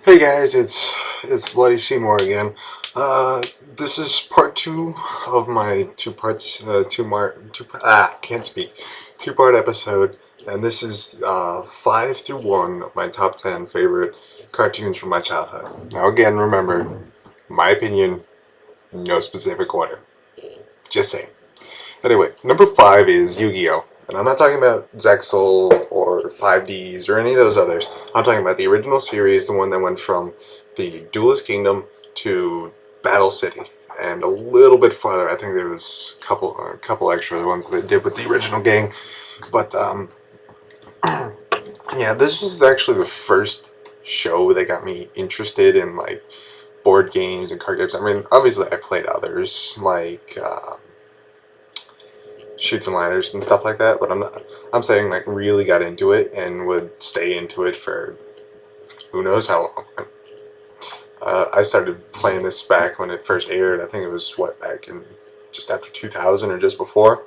Hey guys, it's Bloody Seymour again. This is part two of my two parts, can't speak, two-part episode, and this is 5 through 1 of my top 10 favorite cartoons from my childhood. Now again, remember, my opinion, no specific order. Just saying. Anyway, number 5 is Yu-Gi-Oh! And I'm not talking about Zexal or 5Ds or any of those others. I'm talking about the original series, the one that went from the Duelist Kingdom to Battle City. And a little bit farther, I think there was a couple extra ones they did with the original gang. But yeah, this was actually the first show that got me interested in like board games and card games. I mean, obviously I played others like Shoots and Ladders and stuff like that, but I'm saying like really got into it and would stay into it for who knows how long. I started playing this back when it first aired. I think it was back in just after 2000 or just before,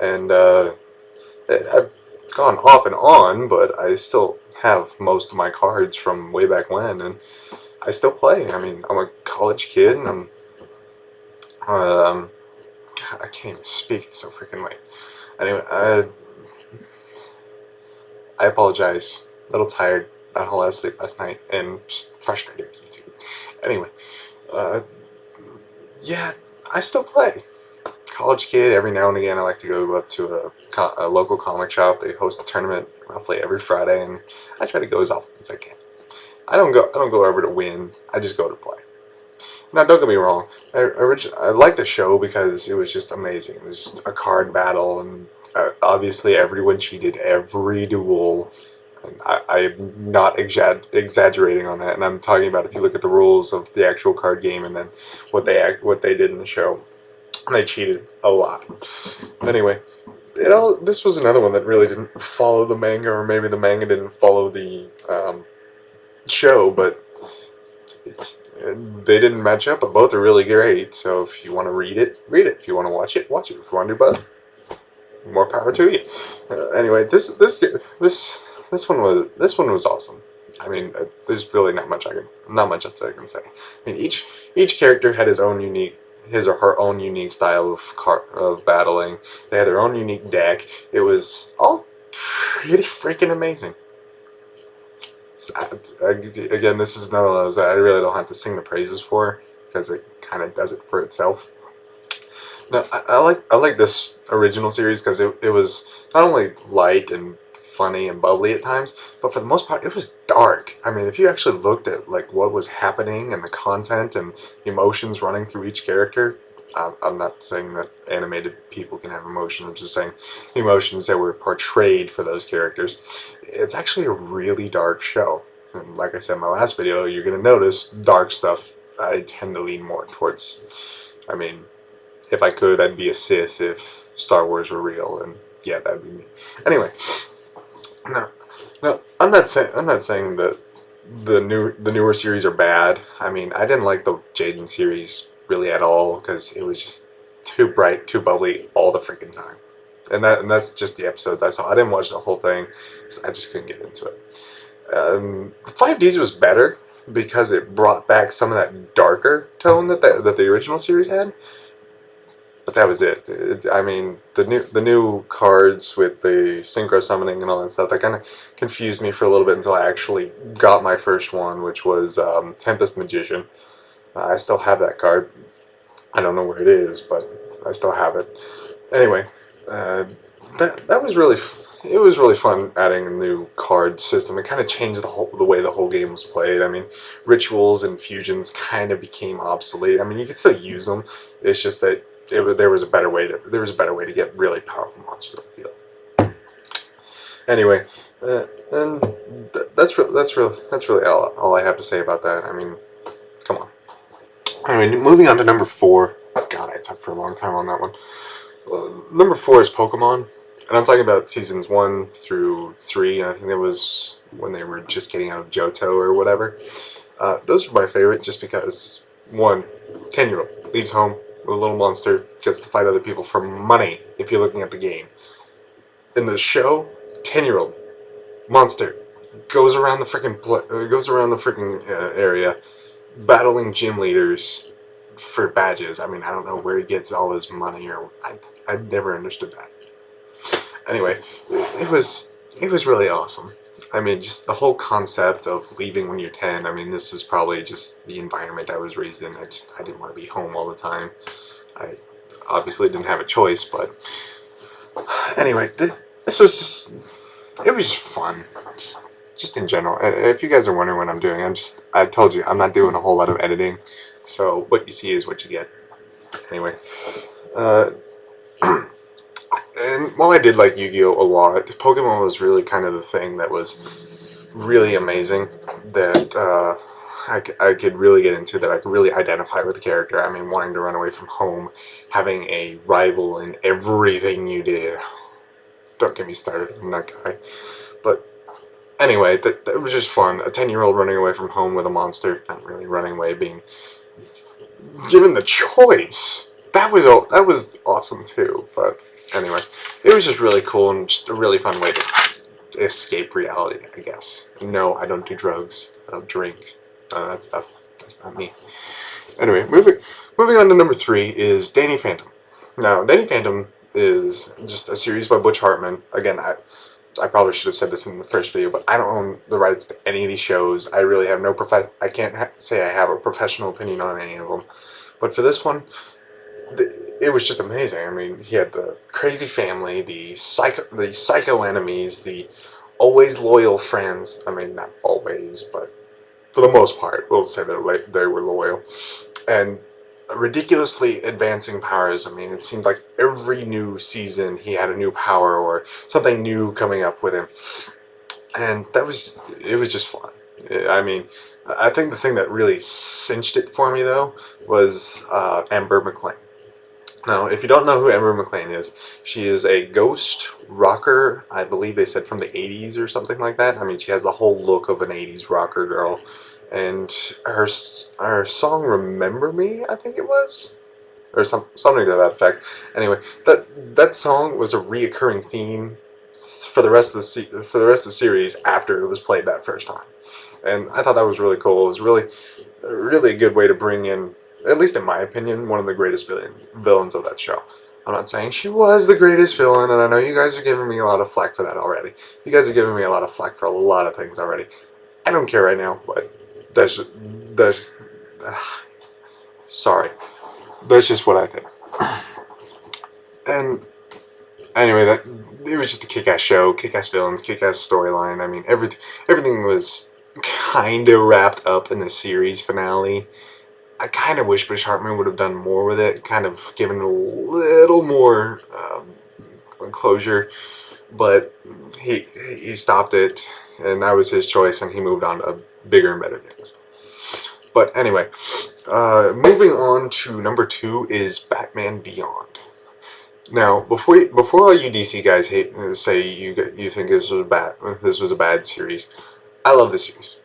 and I've gone off and on, but I still have most of my cards from way back when, and I still play. I mean, I'm a college kid, and um, God, I can't even speak. It's so freaking late. Anyway, I apologize. A little tired. Not a whole lot of sleep last night, and just frustrated with YouTube. Anyway, uh, yeah, I still play. College kid. Every now and again, I like to go up to a local comic shop. They host a tournament roughly every Friday, and I try to go as often as I can. I don't go over to win. I just go to play. Now, don't get me wrong. I liked the show because it was just amazing. It was just a card battle, and obviously everyone cheated every duel. And I'm not exaggerating on that, and I'm talking about if you look at the rules of the actual card game and then what they did in the show, they cheated a lot. Anyway, this was another one that really didn't follow the manga, or maybe the manga didn't follow the show, but they didn't match up, but both are really great. So if you want to read it, read it. If you want to watch it, watch it. If you want to do both, more power to you. Anyway, this one was awesome. I mean, there's really not much else I can say. I mean, each character had his or her own unique style of battling. They had their own unique deck. It was all pretty freaking amazing. Again, this is another one of those that I really don't have to sing the praises for because it kind of does it for itself. No, I like this original series because it was not only light and funny and bubbly at times, but for the most part, it was dark. I mean, if you actually looked at like what was happening and the content and the emotions running through each character, I'm not saying that animated people can have emotions. I'm just saying the emotions that were portrayed for those characters. It's actually a really dark show. And like I said in my last video, you're going to notice dark stuff I tend to lean more towards. I mean, if I could, I'd be a Sith if Star Wars were real, and yeah, that'd be me. Anyway, no, no, I'm not saying that the newer series are bad. I mean, I didn't like the Jaden series really at all because it was just too bright, too bubbly all the freaking time. And that's just the episodes I saw. I didn't watch the whole thing because I just couldn't get into it. 5Ds was better because it brought back some of that darker tone that the original series had. But that was it. I mean, the new cards with the synchro summoning and all that stuff, that kind of confused me for a little bit until I actually got my first one, which was Tempest Magician. I still have that card. I don't know where it is, but I still have it. Anyway, uh, that was it was really fun adding a new card system. It kind of changed the way the whole game was played. I mean, rituals and fusions kind of became obsolete. I mean, you could still use them. It's just that there was a better way to get really powerful monsters on the field. Anyway, and that's really all I have to say about that. I mean, come on. I mean, moving on to number 4. God, I talked for a long time on that one. Number 4 is Pokemon, and I'm talking about seasons 1 through 3. And I think that was when they were just getting out of Johto or whatever. Those were my favorite, just because 10-year-old leaves home with a little monster, gets to fight other people for money. If you're looking at the game, in the show, 10-year-old monster goes around the freaking area, battling gym leaders for badges. I mean, I don't know where he gets all his money, or I never understood that. Anyway, it was really awesome. I mean, just the whole concept of leaving when you're 10. I mean, this is probably just the environment I was raised in. I didn't want to be home all the time. I obviously didn't have a choice, but anyway, this was just it was just fun. Just in general. And if you guys are wondering what I'm doing, I told you I'm not doing a whole lot of editing, so what you see is what you get. Anyway, uh, and while I did like Yu-Gi-Oh a lot, Pokemon was really kind of the thing that was really amazing, that I could really get into, that I could really identify with the character. I mean, wanting to run away from home, having a rival in everything you did. Don't get me started on that guy. But anyway, that was just fun. A 10-year-old running away from home with a monster. Not really running away, being given the choice. That was awesome too. But anyway, it was just really cool and just a really fun way to escape reality, I guess. No, I don't do drugs. I don't drink. That stuff. That's not me. Anyway, moving on to number 3 is Danny Phantom. Now, Danny Phantom is just a series by Butch Hartman. Again, I probably should have said this in the first video, but I don't own the rights to any of these shows. I really have no I can't say I have a professional opinion on any of them. But for this one, it was just amazing. I mean, he had the crazy family, the psycho enemies, the always loyal friends. I mean, not always, but for the most part, we'll say that they were loyal. And ridiculously advancing powers. I mean, it seemed like every new season he had a new power or something new coming up with him. And it was just fun. I mean, I think the thing that really cinched it for me, though, was Ember McLean. Now, if you don't know who Ember McLean is, she is a ghost rocker, I believe they said from the 80s or something like that. I mean, she has the whole look of an 80s rocker girl. And her song "Remember Me," I think it was, or something to that effect. Anyway, that song was a reoccurring theme for the rest of the series after it was played that first time, and I thought that was really cool. It was really a good way to bring in, at least in my opinion, one of the greatest villains of that show. I'm not saying she was the greatest villain, and I know you guys are giving me a lot of flack for that already. You guys are giving me a lot of flack for a lot of things already. I don't care right now, but that's sorry. That's just what I think. And anyway, it was just a kick-ass show, kick-ass villains, kick-ass storyline. I mean, everything was kind of wrapped up in the series finale. I kind of wish Butch Hartman would have done more with it, kind of given a little more closure, but he stopped it, and that was his choice, and he moved on to bigger and better things. But anyway, moving on to number 2 is Batman Beyond. Now, before all you DC guys say you think this was a bad series, I love this series,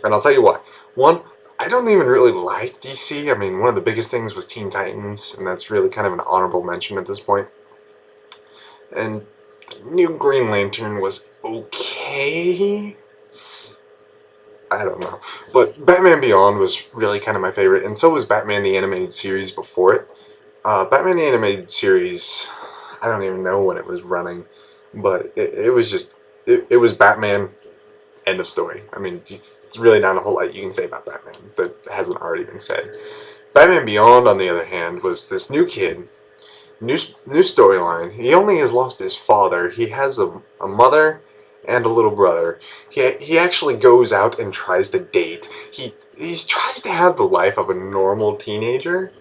and I'll tell you why. One, I don't even really like DC. I mean, one of the biggest things was Teen Titans, and that's really kind of an honorable mention at this point. And New Green Lantern was okay. I don't know. But Batman Beyond was really kind of my favorite, and so was Batman the Animated Series before it. Batman the Animated Series, I don't even know when it was running, but it was just, it was Batman, end of story. I mean, it's really not a whole lot you can say about Batman that hasn't already been said. Batman Beyond, on the other hand, was this new kid, new storyline. He only has lost his father. He has a mother and a little brother. He actually goes out and tries to date. He tries to have the life of a normal teenager.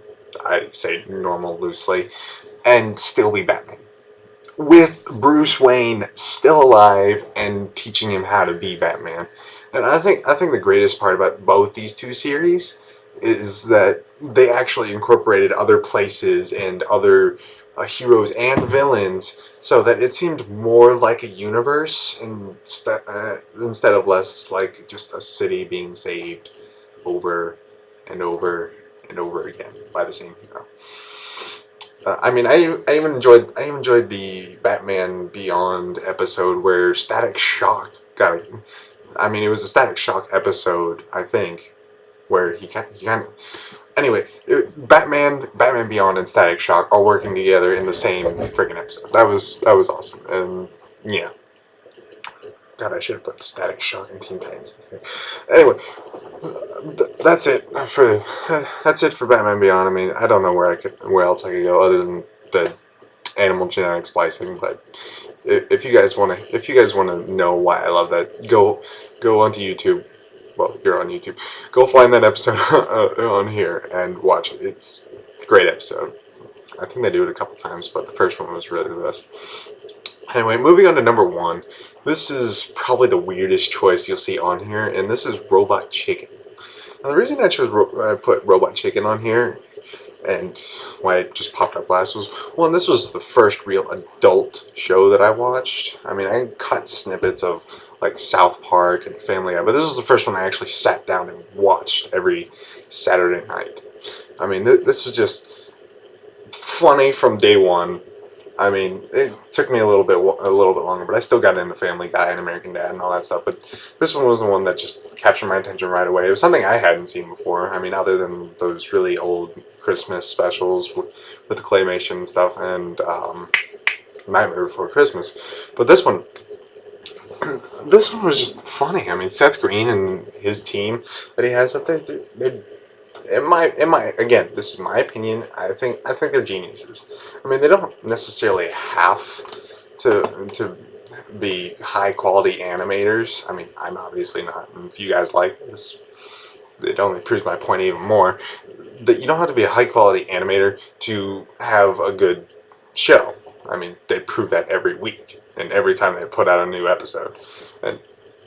I say normal loosely, and still be Batman, with Bruce Wayne still alive and teaching him how to be Batman. And I think the greatest part about both these two series is that they actually incorporated other places and other heroes and villains, so that it seemed more like a universe instead of less like just a city being saved over and over and over again by the same hero. I mean, I even enjoyed the Batman Beyond episode where Static Shock I mean, it was a Static Shock episode, I think, where he kind of. Anyway, Batman Beyond, and Static Shock all working together in the same freaking episode. That was awesome, and yeah. God, I should have put Static Shock and Teen Titans in here. Anyway, that's it for Batman Beyond. I mean, I don't know where else I could go other than the animal genetic splicing. But if you guys wanna know why I love that, go onto YouTube. Well, you're on YouTube. Go find that episode on here and watch it. It's a great episode. I think they do it a couple times, but the first one was really the best. Anyway, moving on to number 1. This is probably the weirdest choice you'll see on here, and this is Robot Chicken. Now, the reason I put Robot Chicken on here, and why it just popped up last was, one, this was the first real adult show that I watched. I mean, I cut snippets of like South Park and Family Guy, but this was the first one I actually sat down and watched every Saturday night. I mean, this was just funny from day one. I mean, it took me a little bit longer, but I still got into Family Guy and American Dad and all that stuff. But this one was the one that just captured my attention right away. It was something I hadn't seen before. I mean, other than those really old Christmas specials with the claymation and stuff, and Nightmare Before Christmas. But this one was just funny. I mean, Seth Green and his team that he has up there, again, this is my opinion. I think they're geniuses. I mean, they don't necessarily have to be high quality animators. I mean, I'm obviously not. And if you guys like this, it only proves my point even more. That you don't have to be a high quality animator to have a good show. I mean, they prove that every week and every time they put out a new episode. And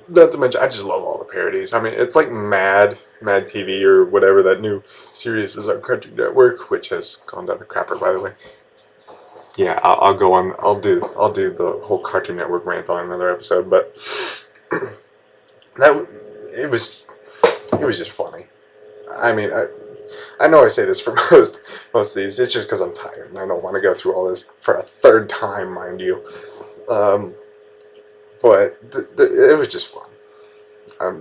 not to mention, I just love all the parodies. I mean, it's like Mad TV or whatever that new series is on Cartoon Network, which has gone down the crapper, by the way. Yeah, I'll go on. I'll do the whole Cartoon Network rant on another episode, but it was just funny. I mean, I know I say this for most of these. It's just because I'm tired and I don't want to go through all this for a third time, mind you. But it was just fun.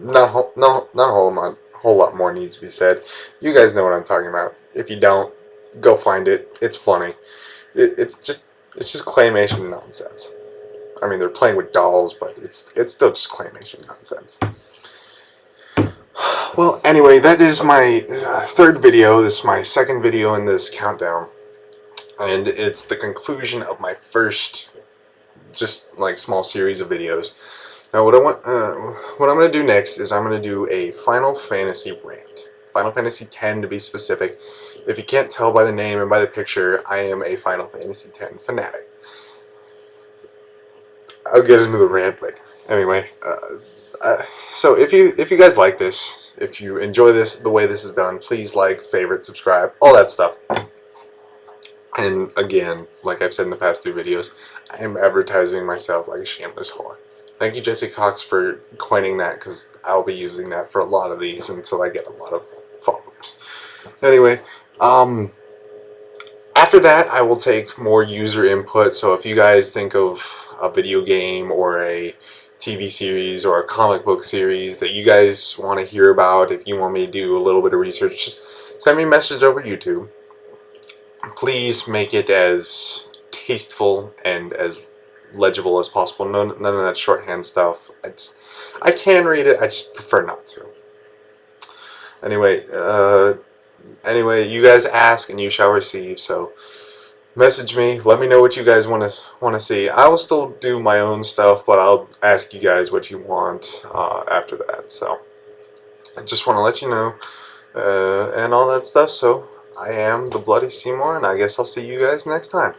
Not a whole lot more needs to be said. You guys know what I'm talking about. If you don't, go find it. It's funny. It's just claymation nonsense. I mean, they're playing with dolls, but it's still just claymation nonsense. Well, anyway, that is my third video. This is my second video in this countdown, and it's the conclusion of my first just like small series of videos. Now what I'm going to do next is I'm going to do a Final Fantasy rant. Final Fantasy X to be specific. If you can't tell by the name and by the picture, I am a Final Fantasy X fanatic. I'll get into the rant later. Anyway, so if you guys like this, if you enjoy this, the way this is done, please like, favorite, subscribe, all that stuff. And again, like I've said in the past 2 videos, I am advertising myself like a shameless whore. Thank you, Jesse Cox, for coining that, because I'll be using that for a lot of these until I get a lot of followers. Anyway, after that, I will take more user input. So if you guys think of a video game or a TV series or a comic book series that you guys want to hear about, if you want me to do a little bit of research, just send me a message over YouTube. Please make it as tasteful and as legible as possible. None of that shorthand stuff. I can read it, I just prefer not to. Anyway, you guys ask and you shall receive. So message me, let me know what you guys want to see. I will still do my own stuff, but I'll ask you guys what you want after that. So I just want to let you know and all that stuff. So I am the Bloody Seymour, and I guess I'll see you guys next time.